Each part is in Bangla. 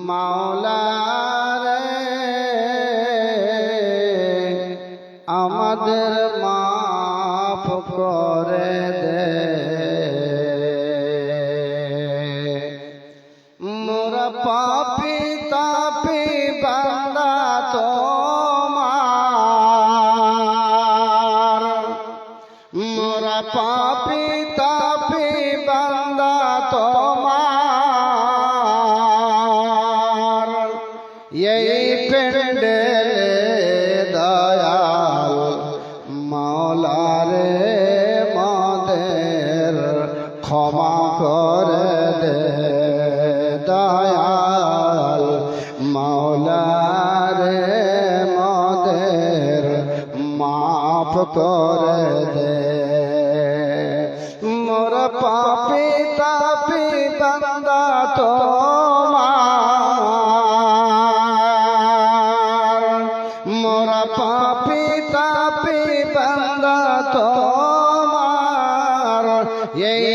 মাওলা রে আমাদের মাফ করে দে। মোরা পাপী তাপী বান্দা তোমার, মোরা পাপী তাপী বান্দা তোমার। এই পেন্ডেলে দয়াল মাওলা রে মোদের ক্ষমা করে দে। দয়াল মাওলা রে মোদের মাফ করে দে। মোর পাপী তাপী বান্দা তোমার, মোর পাপী তাপী বান্দা তোমার। এই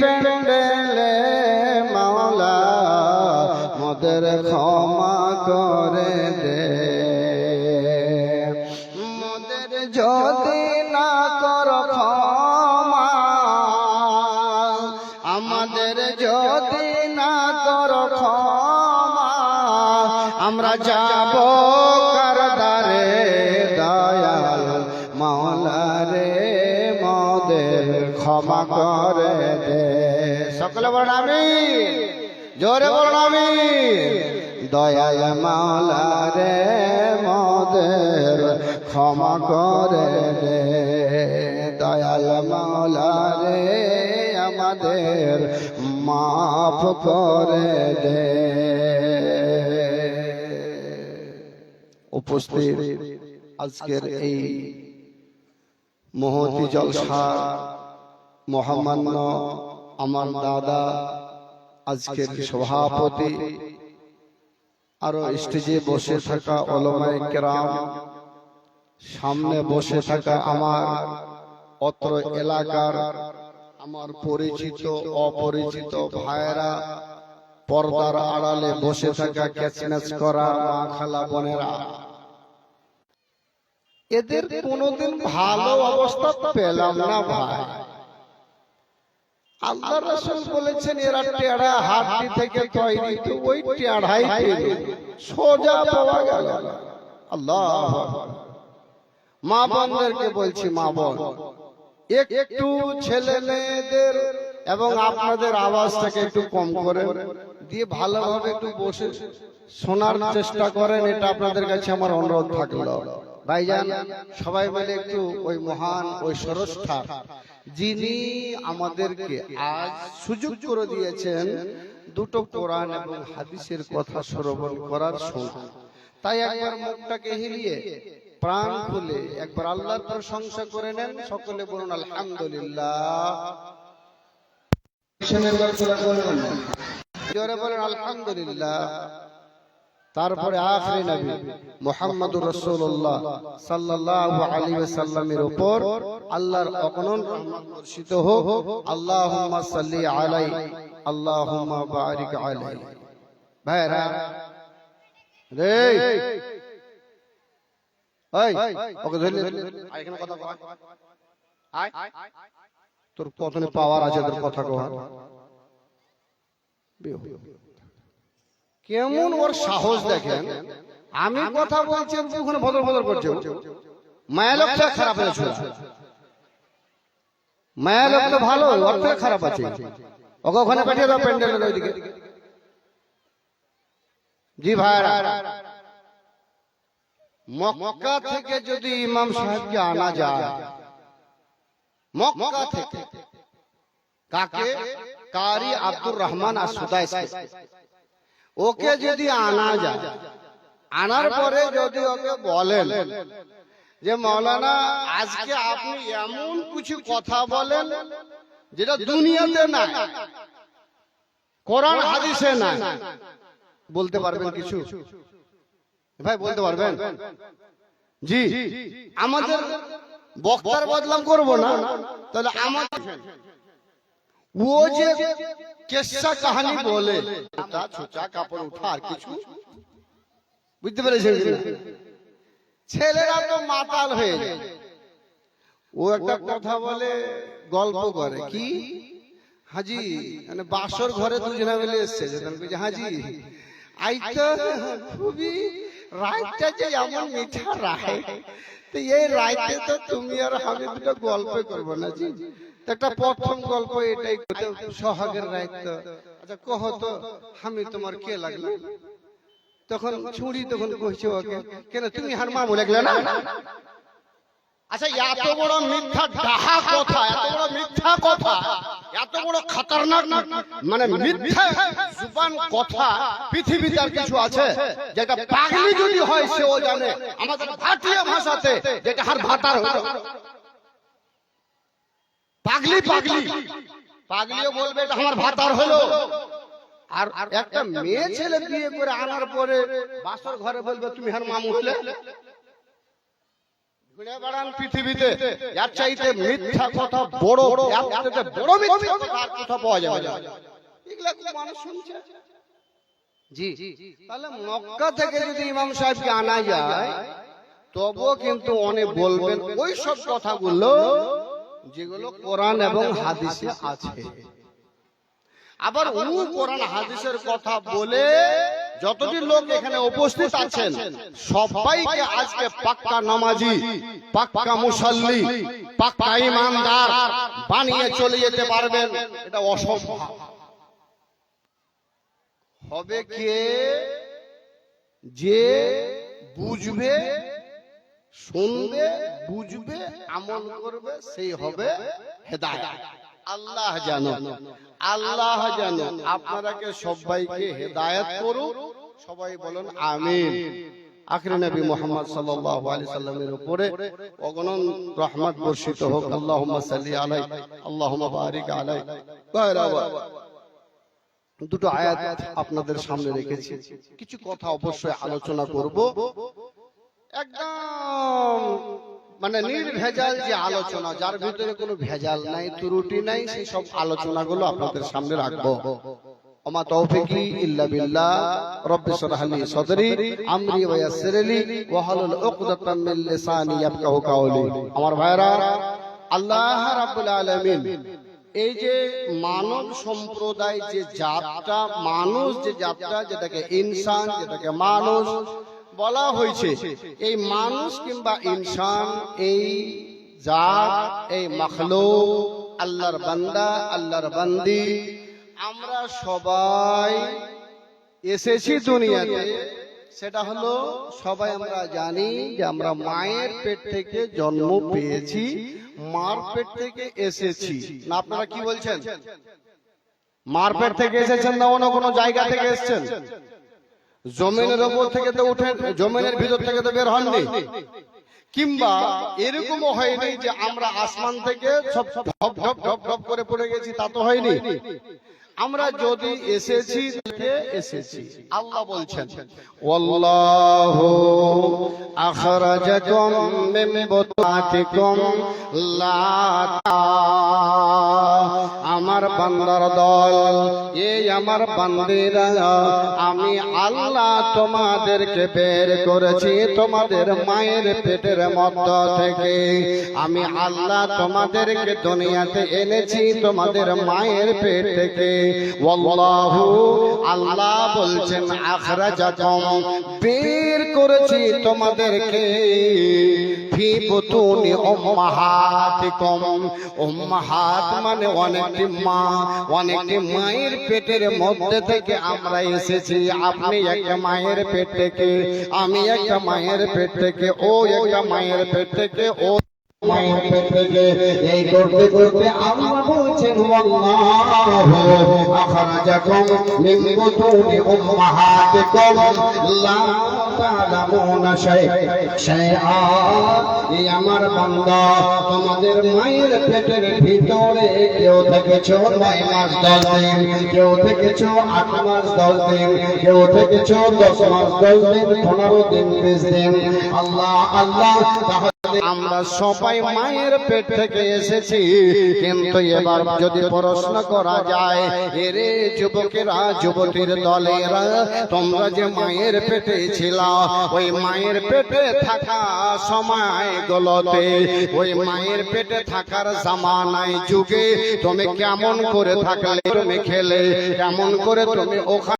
পেন্ডেলে মাওলা মোদের ক্ষমা করে দে। মোদের যদি না কর ক্ষমা, আমাদের যদি না কর ক্ষমা, আমরা যাব কার দ্বারে। দয়াল মাওলা রে মোদের ক্ষমা করে দে। সকলে বলেন আমিন, জোরে বলেন আমিন। দয়াল মাওলা রে মোদের ক্ষমা করে দে। দয়াল মাওলা রে আমাদের মাফ করে দে। উপস্থিত আজকের এই মহতি জলসা মহামান্য আমার দাদা, আজকের সভাপতি, আরো স্টেজে বসে থাকা ওলামায়ে কেরাম, সামনে বসে থাকা আমার অত্র এলাকার আমার পরিচিত অপরিচিত ভাইয়েরা, পর্দার আড়ালে বসে থাকা ক্যাচম্যাচ করা মা খালা বোনেরা, এদের কোনোদিন ভালো অবস্থা পেলাম না ভাই। আল্লাহ রাসূল বলেছেন এরা টেড়া হাড্ডি থেকে তৈরি, তো ওই টেড়াই পেল, সোজা পাওয়া গেল না। আল্লাহ মা বোনদেরকে বলছি, মা বোন একটু ছেলে মেয়েদের এবং আপনাদের আওয়াজটাকে একটু কম করে দিয়ে ভালোভাবে একটু বসে শোনার চেষ্টা করেন, এটা আপনাদের কাছে আমার অনুরোধ থাকলো। ভাইজান সবাই মিলে একটু ওই মহান ওই স্রষ্টা যিনি আমাদেরকে আজ সুযোগ করে দিয়েছেন দুটো কোরআন এবং হাদিসের কথা শ্রবণ করার শোনা, তাই একবার মুখটাকে হিলিয়ে প্রাণ খুলে একবার আল্লাহর প্রশংসা করে নেন। সকলে বলুন আলহামদুলিল্লাহ। জোরে বলেন আলহামদুলিল্লাহ। তারপরে আখিরি নবী মুহাম্মদুর রাসূলুল্লাহ সাল্লাল্লাহু আলাইহি ওয়াসাল্লামের উপর আল্লাহর অগণন রহমত বর্ষিত হোক। আল্লাহুম্মা সাল্লি আলাইহি আল্লাহুম্মা বারিক আলাইহি। ভাইরা রে এই ওকে ধরে এখানে কথা কয়, আয় তোর কতনে পাওয়ার আছে, তোর কথা কয় কেমন ওর সাহস দেখেন। আমি কথা বলছি ওখানে ভদর ভদর করছে। মায়া লোকটা খারাপ হয়েছে, মায়া লোকটা ভালো, ওর থেকে খারাপ আছে। ওকে ওখানে পাঠিয়ে দাও প্যান্ডেলের ওইদিকে। জি ভাইরা, মক্কা থেকে যদি ইমাম সাহেবকে আনা যায়, মক্কা থেকে কাকে, কারি আব্দুর রহমান আস-সুদাইসি, ওকে যদি আনা যায়, আনার পরে যদি ওকে বলেন যে মাওলানা আজকে আপনি এমন কিছু কথা বলেন যেটা দুনিয়াতে নাই, কোরআন হাদিসে নাই, বলতে পারবেন কিছু? ভাই বলতে পারবেন? জি, আমাদের বক্তার বদনাম করব না, তাহলে আমাদের ও যে কেসা কাহিনী বলে ছোটা কাপড় উঠা আর কিছু বুঝতে পেরেছেন? ছেলেরা তো মাতাল হয়ে যায়। ও একটা কথা বলে, গল্প করে, কি হাজি মানে বাসর ঘরে দুজনে মিলে এসছে, হাজি আই তো খুবই রাতটা যে এমন মিঠা রায়, তো এই রাইতে তো তুমি আর আমি দুটো গল্প করবো না জি। একটা প্রথম গল্প এটাই, সোহাগের রাত। আচ্ছা কহ তো আমি তোমার কে লাগলো? তখন ছুরি তখন কইছে ওকে, কেন তুমি হার মা বলে গেলে না? আচ্ছা এত বড় মিথ্যা ডাহা কথা, এত বড় মিথ্যা কথা, এত বড় খতরনাক মানে মিথ্যা জুবান কথা পৃথিবীতে আর কিছু আছে? যেটা পাগলি যদি হয় সেও জানে। আমাদের ভাটিয়া ভাষাতে যেটা হার ভাতার হলো পাগলি, পাগলি পাগলিও বলবে এটা আমার ভাতার হলো। আর একটা মেয়ে ছেলে বিয়ে করে আনার পরে বাসর ঘরে বলবে তুমি হার মামু হলে। পৃথিবীতে এর চাইতে মিথ্যা কথা বড়, বড় মিথ্যা কথা আর কোথাও পাওয়া যাবে না। এগুলা খুব মানুষ শুনছে জি। তাহলে মক্কা থেকে যদি ইমাম সাহেবকে আনা যায় তবুও কিন্তু অনেক বলবেন ওই সব কথাগুলো যেগুলো কোরআন এবং হাদিসে আছে। আবার ও কোরআন হাদিসের কথা বলে যতটি লোক এখানে উপস্থিত আছেন সবাইকে আজকে পাক্কা নামাজি, পাক্কা মুসাল্লি, পাক্কা ইমানদার বানিয়ে চলে যেতে পারবেন, এটা অসম্ভব। হবে কে? যে বুঝবে, শুনবে, বুঝবে, আমল করবে, সেই হবে হেদায়েত। আল্লাহ জানো, আল্লাহ জানো আপনারাকে সবাইকে হেদায়েত করুক। সবাই বলুন আমিন। আখির নবী মুহাম্মদ সাল্লাল্লাহু আলাইহি সাল্লামের উপরে অগণন রহমত বর্ষিত হোক। আল্লাহুম্মা সাল্লি আলাইহি, আল্লাহুম্মা বারিক আলাইহি। দুটো আয়াত আপনাদের সামনে রেখেছি, কিছু কথা অবশ্যই আলোচনা করব। একদম মানে নির্ভেজাল যে আলোচনা, যার ভিতরে কোনো ভেজাল নাই, ত্রুটি নাই, সেই সব আলোচনাগুলো আপনাদের সামনে রাখবো। ওমা তৌফিকি ইল্লা বিল্লাহ। রব্বি শরহ লি সাদরি আমরি ওয়া ইয়াসসির লি ওয়াহলুল উকদাতাম মিন লিসানি ইয়াফকাহু কাওলি। আমার ভাইরা, আল্লাহ রাব্বুল আলামিন এই যে মানব সম্প্রদায় যে জাতটা, মানুষ যে জাতটা, যেটাকে ইনসান, যেটাকে মানুষ বলা হয়েছে, এই মানুষ কিংবা ইনসান, এই জাত, এই মাখলুক, আল্লাহর বান্দা, আল্লাহর বান্দি, আমরা সবাই এসেছি দুনিয়াতে। সেটা হলো সবাই আমরা জানি যে আমরা মায়ের পেট থেকে জন্ম পেয়েছি, মার পেট থেকে এসেছি না? আপনারা কি বলছেন? মার পেট থেকে এসেছেন না অন্য কোনো জায়গা থেকে এসেছেন? জমিনের উপর থেকে তো উঠে, জমিনের ভিতর থেকে তো বের হননি। কিংবা এরকমও হয়নি যে আমরা আসমান থেকে সব ঢপ ঢপ ঢপ ঢপ করে পড়ে গেছি, তা তো হয়নি। আমরা যদি এসেছি এসেছি। আল্লাহ বলছেন ওয়াল্লাহু আখরাজাকুম মিন বুতাতিকুম লা। আমার বান্দার দল, এই আমার বান্দিরা, আমি আল্লাহ তোমাদেরকে বের করেছি তোমাদের মায়ের পেটের মধ্য থেকে। আমি আল্লাহ তোমাদেরকে দুনিয়াতে এনেছি তোমাদের মায়ের পেট থেকে। ওয়াল্লাহু, আল্লাহ বলছেন, আখরাজাকুম, বের করেছি তোমাদেরকে, ফি বুতুনি উম্মাহাতিকুম। উম্মাহাত মানে অনেকটি মা, অনেকটি মায়ের পেটের মধ্যে থেকে আমরা এসেছি। আপনি একটা মায়ের পেট থেকে, আমি একটা মায়ের পেট থেকে, ও একটা মায়ের পেট থেকে, ও মায়ের পেট থেকে। এই করতে করতে আল্লাহ বলছেন ওয়াল্লাহু আখরাজাকুম মিন বুতুনি উম্মাহাতিকুম লা তা'লামুনা শাইআ। এই আমার বান্দা, তোমাদের মায়ের পেটের ভিতরে কেউ থেকেছো 9 মাস 10 দিন, কেউ থেকেছো 8 মাস 10 দিন, কেউ থেকেছো 10 মাস 10 দিন, 15 দিন, 20 দিন। আল্লাহ আল্লাহ। আমরা সবাই মায়ের পেট থেকে এসেছি, কিন্তু এবার যদি প্রশ্ন করা যায়, এরে যুবকেরা, যুবতীর দলেরা, তোমরা যে মায়ের পেটে ছিল, ওই মায়ের পেটে থাকা সময়গুলোতে, ওই মায়ের পেটে থাকার জামানায় যুগে তুমি কেমন করে থাকলে, তুমি খেলে কেমন করে, তুমি ওখানে